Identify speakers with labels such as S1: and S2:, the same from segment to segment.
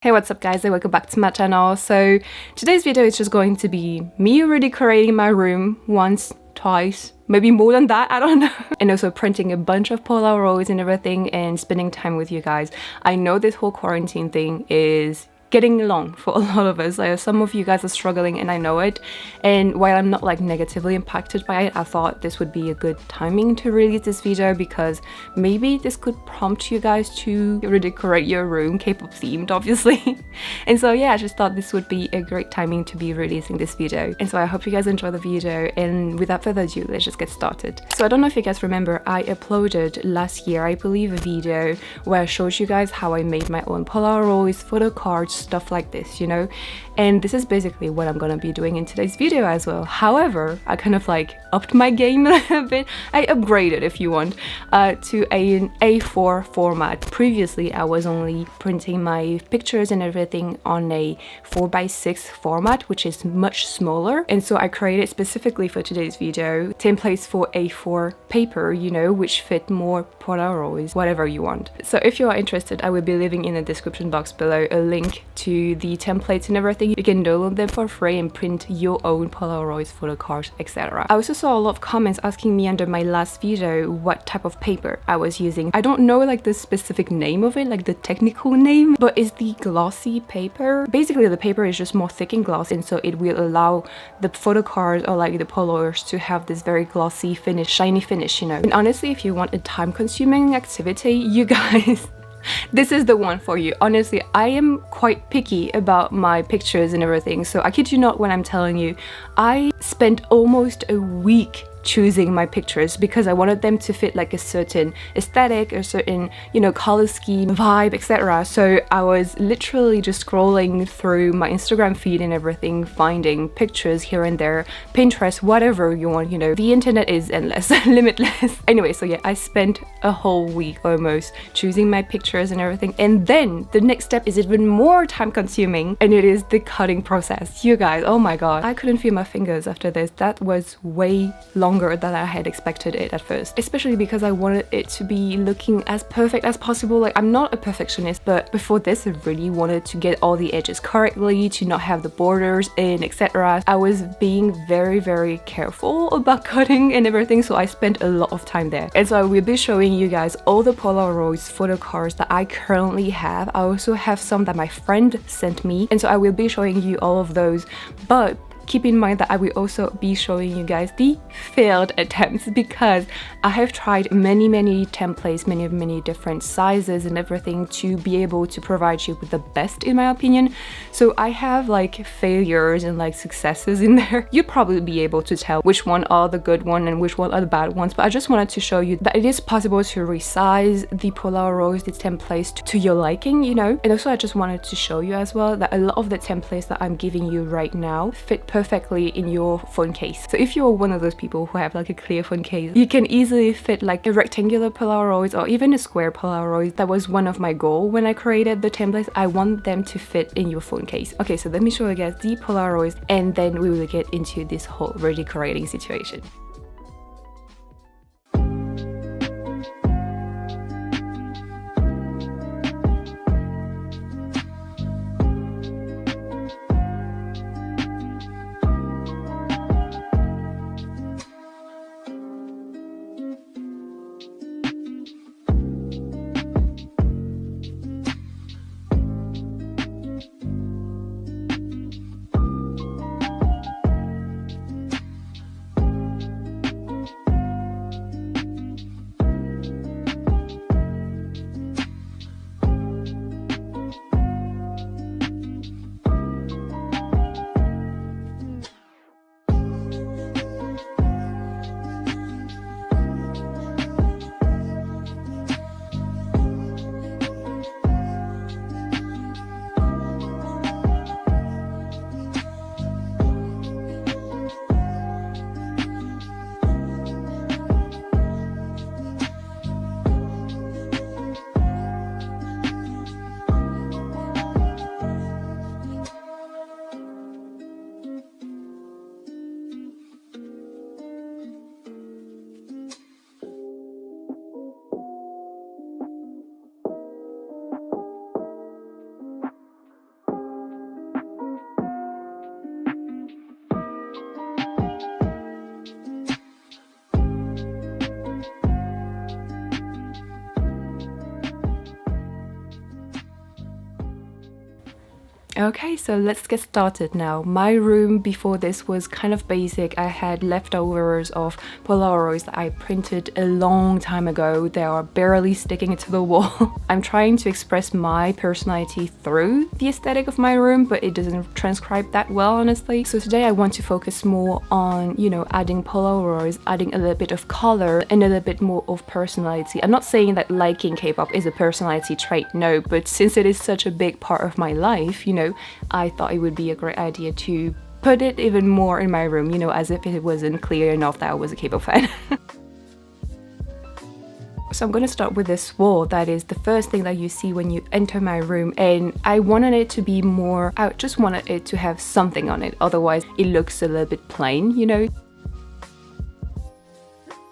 S1: Hey, what's up guys, and welcome back to my channel. So today's video is just going to be me redecorating my room once, twice, maybe more than that, I don't know. And also printing a bunch of Polaroids and everything and spending time with you guys. I know this whole quarantine thing is getting long for a lot of us. Like, some of you guys are struggling and I know it, and while I'm not like negatively impacted by it, I thought this would be a good timing to release this video because maybe this could prompt you guys to redecorate your room, K-pop themed obviously. And so yeah, I just thought this would be a great timing to be releasing this video, and so I hope you guys enjoy the video, and without further ado, let's just get started. So I don't know if you guys remember, I uploaded last year, I believe, a video where I showed you guys how I made my own Polaroids, photo cards, stuff like this, you know, and this is basically what I'm gonna be doing in today's video as well. However, I kind of like upped my game a little bit. I upgraded, if you want, to an A4 format. Previously I was only printing my pictures and everything on a 4x6 format, which is much smaller, and so I created specifically for today's video templates for A4 paper, you know, which fit more Polaroids, whatever you want. So if you are interested, I will be leaving in the description box below a link to the templates and everything. You can download them for free and print your own Polaroids, photo cards, etc. I also saw a lot of comments asking me under my last video what type of paper I was using. I don't know like the specific name of it, like the technical name, but it's the glossy paper. Basically the paper is just more thick and glossy, and so it will allow the photo cards or like the Polaroids to have this very glossy finish, shiny finish, you know. And honestly, if you want a time-consuming activity, you guys, this is the one for you. Honestly, I am quite picky about my pictures and everything, so I kid you not when I'm telling you, I spent almost a week choosing my pictures because I wanted them to fit like a certain aesthetic, a certain, you know, color scheme, vibe, etc. So I was literally just scrolling through my Instagram feed and everything, finding pictures here and there, Pinterest, whatever you want, you know. The internet is endless, limitless. Anyway, so yeah, I spent a whole week almost choosing my pictures and everything, and then the next step is even more time consuming, and it is the cutting process. You guys, oh my god, I couldn't feel my fingers after this. That was way longer than I had expected it at first, especially because I wanted it to be looking as perfect as possible. Like, I'm not a perfectionist, but before this I really wanted to get all the edges correctly, to not have the borders in, etc. I was being very careful about cutting and everything, so I spent a lot of time there. And so I will be showing you guys all the Polaroids photo cards that I currently have. I also have some that my friend sent me, and so I will be showing you all of those, but keep in mind that I will also be showing you guys the failed attempts, because I have tried many templates, many different sizes and everything to be able to provide you with the best, in my opinion. So I have like failures and like successes in there. You'd probably be able to tell which one are the good one and which one are the bad ones, but I just wanted to show you that it is possible to resize the Polaroids, the templates, to your liking, you know. And also I just wanted to show you as well that a lot of the templates that I'm giving you right now fit perfectly in your phone case. So if you're one of those people who have like a clear phone case, you can easily fit like a rectangular Polaroid or even a square Polaroid. That was one of my goals when I created the templates. I want them to fit in your phone case. Okay, so let me show you guys the Polaroids, and then we will get into this whole redecorating situation. Okay, so let's get started now. My room before this was kind of basic. I had leftovers of Polaroids that I printed a long time ago. They are barely sticking to the wall. I'm trying to express my personality through the aesthetic of my room, but it doesn't transcribe that well, honestly. So today I want to focus more on, you know, adding Polaroids, adding a little bit of color and a little bit more of personality. I'm not saying that liking K-pop is a personality trait, no, but since it is such a big part of my life, you know, I thought it would be a great idea to put it even more in my room, you know, as if it wasn't clear enough that I was a K-pop fan. So I'm gonna start with this wall that is the first thing that you see when you enter my room, and I wanted it to be more, I just wanted it to have something on it, otherwise it looks a little bit plain, you know.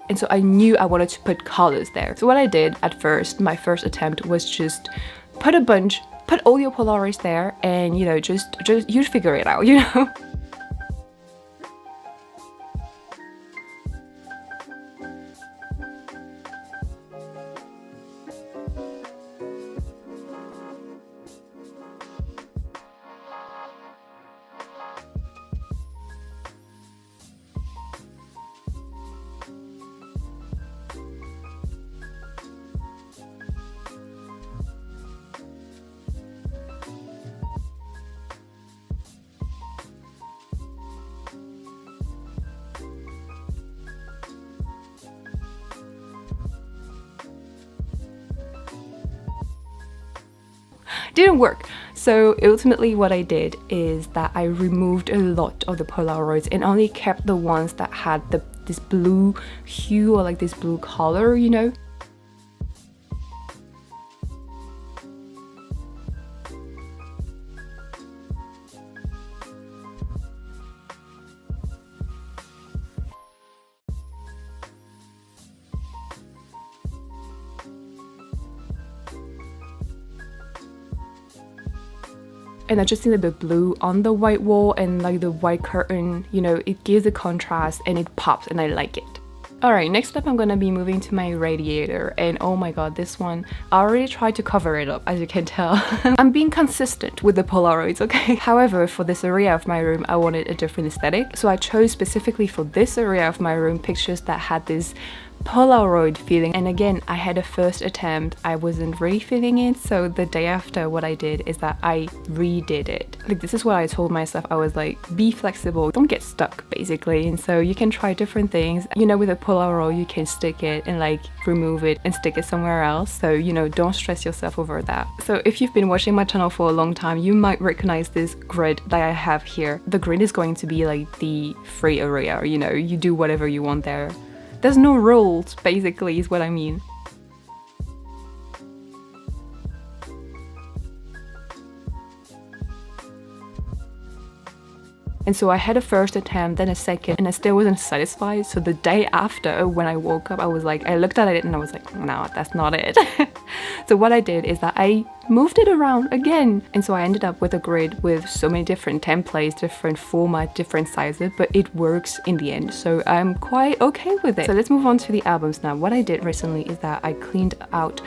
S1: And so I knew I wanted to put colors there. So what I did at first, my first attempt was just put all your Polaroids there and, you know, just you figure it out, you know. Didn't work. So ultimately what I did is that I removed a lot of the Polaroids and only kept the ones that had this blue hue or like this blue color, you know. And I just see the blue on the white wall and like the white curtain, you know, it gives a contrast and it pops and I like it. Alright, next up I'm gonna be moving to my radiator, and oh my god, this one, I already tried to cover it up, as you can tell. I'm being consistent with the Polaroids, okay? However, for this area of my room, I wanted a different aesthetic, so I chose specifically for this area of my room pictures that had this Polaroid feeling. And again, I had a first attempt, I wasn't really feeling it, so the day after what I did is that I redid it. Like, this is what I told myself. I was like, be flexible, don't get stuck basically. And so you can try different things, you know. With a Polaroid you can stick it and like remove it and stick it somewhere else, so you know, don't stress yourself over that. So if you've been watching my channel for a long time, you might recognize this grid that I have here. The grid is going to be like the free area, you know, you do whatever you want there. There's no rules, basically, is what I mean. And so I had a first attempt, then a second, and I still wasn't satisfied. So the day after, when I woke up, I was like, I looked at it and I was like, no, that's not it. So what I did is that I moved it around again. And so I ended up with a grid with so many different templates, different format, different sizes, but it works in the end. So I'm quite okay with it. So let's move on to the albums now. What I did recently is that I cleaned out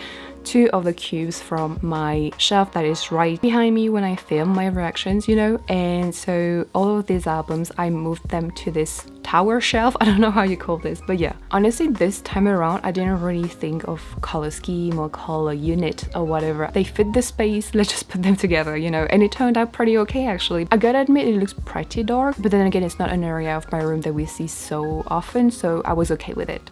S1: 2 of the cubes from my shelf that is right behind me when I film my reactions, you know. And so all of these albums, I moved them to this tower shelf. I don't know how you call this, but yeah. Honestly, this time around, I didn't really think of color scheme or color unit or whatever. They fit the space, let's just put them together, you know. And it turned out pretty okay, actually. I gotta admit, it looks pretty dark, but then again, it's not an area of my room that we see so often, so I was okay with it.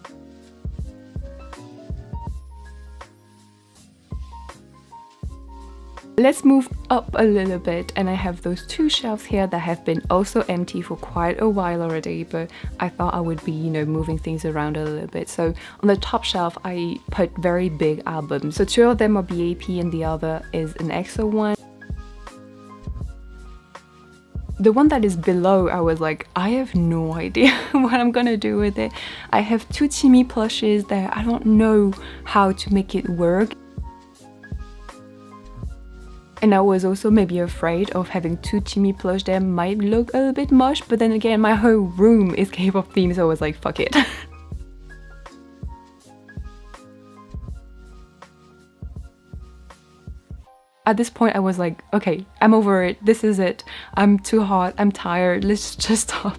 S1: Let's move up a little bit, and I have those 2 shelves here that have been also empty for quite a while already, but I thought I would be, you know, moving things around a little bit. So on the top shelf I put very big albums. So 2 of them are BAP and the other is an EXO one. The one that is below, I was like, I have no idea what I'm gonna do with it. I have 2 Timmy plushes there. I don't know how to make it work. And I was also maybe afraid of having 2 Timmy plush there might look a little bit much, but then again, my whole room is K-pop themed, so I was like, fuck it. at this point I was like, okay, I'm over it, this is it, I'm too hot, I'm tired, let's just stop.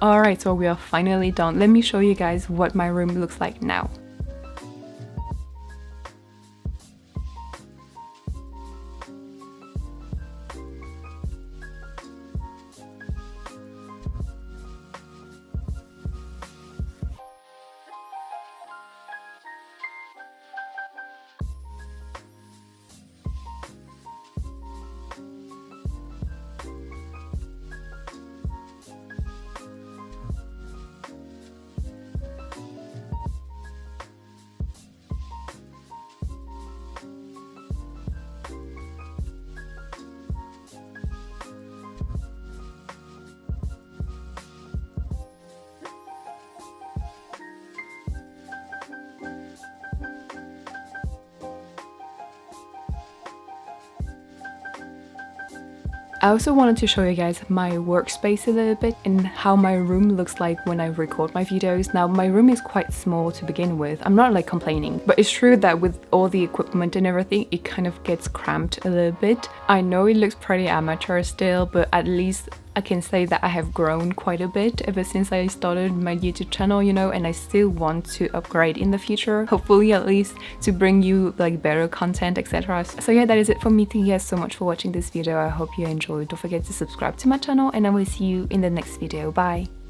S1: Alright, so we are finally done. Let me show you guys what my room looks like now. I also wanted to show you guys my workspace a little bit and how my room looks like when I record my videos. Now, my room is quite small to begin with. I'm not like complaining, but it's true that with all the equipment and everything, it kind of gets cramped a little bit. I know it looks pretty amateur still, but at least I can say that I have grown quite a bit ever since I started my YouTube channel, you know, and I still want to upgrade in the future, hopefully at least to bring you like better content, etc. So yeah, that is it for me. Thank you guys so much for watching this video. I hope you enjoyed. Don't forget to subscribe to my channel and I will see you in the next video. Bye!